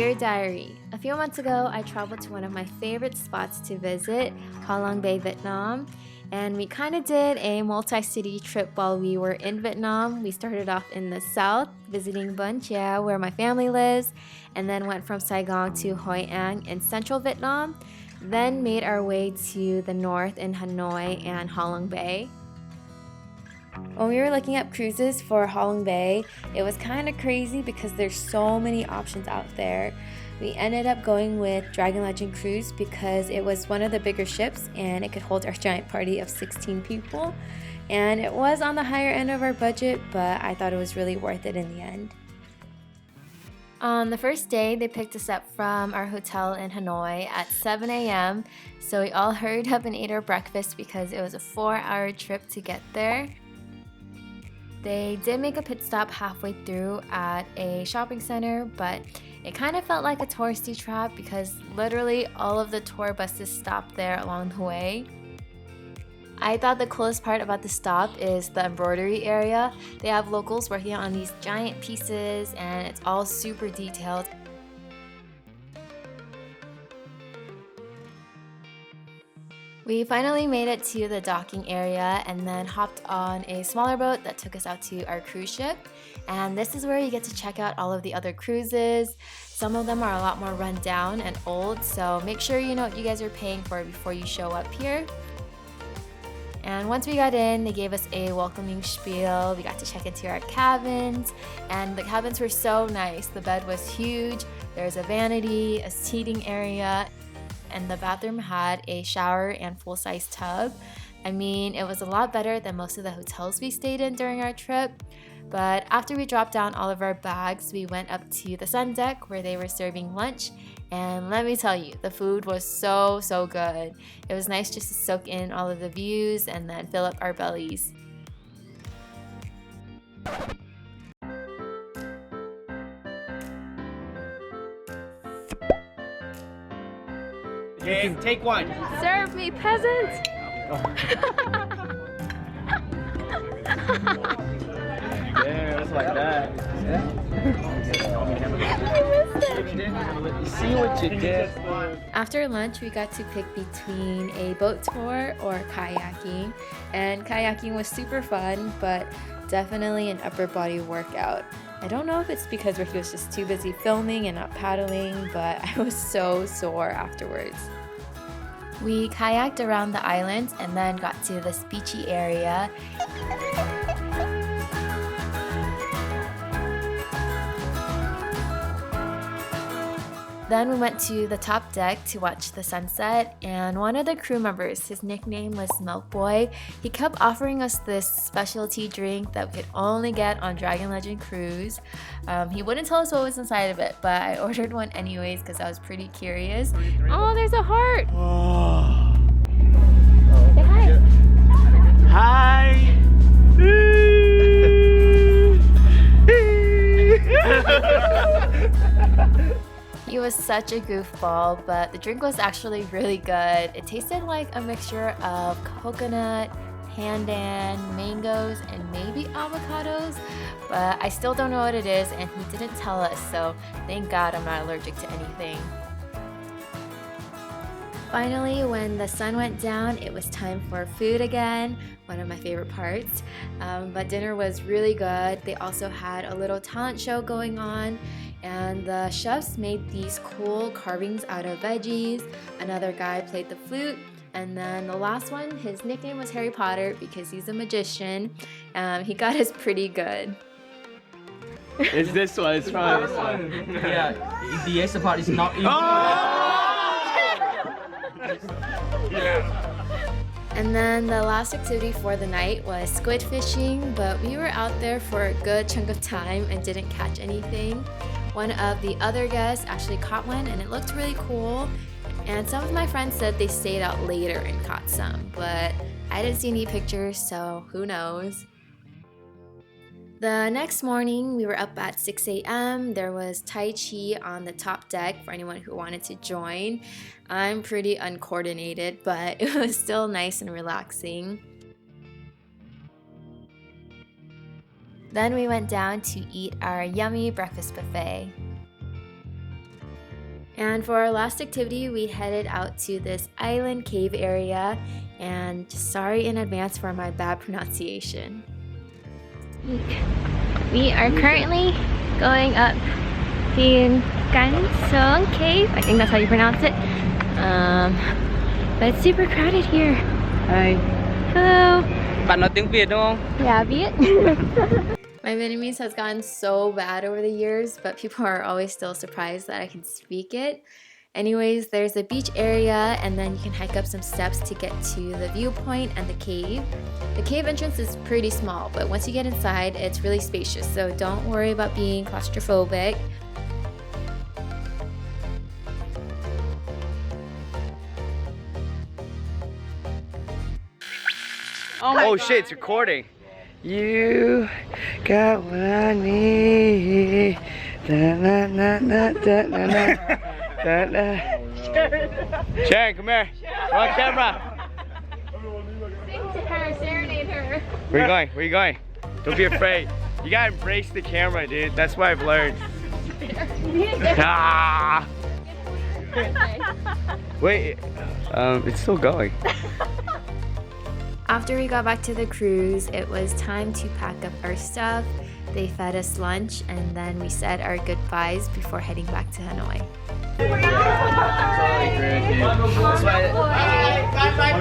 Dear Diary, a few months ago, I traveled to one of my favorite spots to visit, Ha Long Bay, Vietnam. And we kind of did a multi-city trip while we were in Vietnam. We started off in the south, visiting Ben Tre, where my family lives, and then went from Saigon to Hoi An in central Vietnam, then made our way to the north in Hanoi and Ha Long Bay. When we were looking up cruises for Ha Long Bay, it was kind of crazy because there's so many options out there. We ended up going with Dragon Legend Cruise because it was one of the bigger ships and it could hold our giant party of 16 people. And it was on the higher end of our budget, but I thought it was really worth it in the end. On the first day, they picked us up from our hotel in Hanoi at 7 a.m. So we all hurried up and ate our breakfast because it was a 4-hour trip to get there. They did make a pit stop halfway through at a shopping center, but it kind of felt like a touristy trap because literally all of the tour buses stopped there along the way. I thought the coolest part about the stop is the embroidery area. They have locals working on these giant pieces and it's all super detailed. We finally made it to the docking area and then hopped on a smaller boat that took us out to our cruise ship. And this is where you get to check out all of the other cruises. Some of them are a lot more run down and old, so make sure you know what you guys are paying for before you show up here. And once we got in, they gave us a welcoming spiel. We got to check into our cabins, and the cabins were so nice. The bed was huge. There's a vanity, a seating area, and the bathroom had a shower and full-size tub. I mean, it was a lot better than most of the hotels we stayed in during our trip. But after we dropped down all of our bags, we went up to the sun deck where they were serving lunch. And let me tell you, the food was so good. It was nice just to soak in all of the views and then fill up our bellies. Okay, take one. Serve me, peasant! Yeah, it's like that. You see what you did? After lunch, we got to pick between a boat tour or kayaking. And kayaking was super fun, but definitely an upper body workout. I don't know if it's because Ricky was just too busy filming and not paddling, but I was so sore afterwards. We kayaked around the island and then got to this beachy area. Then we went to the top deck to watch the sunset, and one of the crew members, his nickname was Milk Boy, he kept offering us this specialty drink that we could only get on Dragon Legend Cruise. He wouldn't tell us what was inside of it, but I ordered one anyways because I was pretty curious. Oh, there's a heart! Say hi! Hi! He was such a goofball, but the drink was actually really good. It tasted like a mixture of coconut, pandan, mangoes, and maybe avocados, but I still don't know what it is, and he didn't tell us, so thank God I'm not allergic to anything. Finally, when the sun went down, it was time for food again, one of my favorite parts. But dinner was really good. They also had a little talent show going on, and the chefs made these cool carvings out of veggies. Another guy played the flute, and then the last one, his nickname was Harry Potter because he's a magician. He got us pretty good. It's this one, it's probably this one. Yeah, the ace part is not in. And then the last activity for the night was squid fishing, but we were out there for a good chunk of time and didn't catch anything. One of the other guests actually caught one and it looked really cool. And some of my friends said they stayed out later and caught some, but I didn't see any pictures, so who knows. The next morning, we were up at 6 a.m. There was Tai Chi on the top deck for anyone who wanted to join. I'm pretty uncoordinated, but it was still nice and relaxing. Then we went down to eat our yummy breakfast buffet. And for our last activity, we headed out to this island cave area, and just sorry in advance for my bad pronunciation. We are currently going up the Gansung Cave. I think that's how you pronounce it. But it's super crowded here. Hi. Hello. Bạn nói tiếng Việt đúng không? Yeah, Viet. My Vietnamese has gotten so bad over the years, but people are always still surprised that I can speak it. Anyways, there's a beach area, and then you can hike up some steps to get to the viewpoint and the cave. The cave entrance is pretty small, but once you get inside, it's really spacious, so don't worry about being claustrophobic. Oh shit, it's recording. You got what I need. Da, na, na, na, da, na, na, da, na. Sharon, come here. Go on camera. Sing to her, serenade her. Where you going? Where you going? Don't be afraid. You gotta embrace the camera, dude. That's what I've learned. Ah! Wait, it's still going. After we got back to the cruise, it was time to pack up our stuff. They fed us lunch, and then we said our goodbyes before heading back to Hanoi. That's why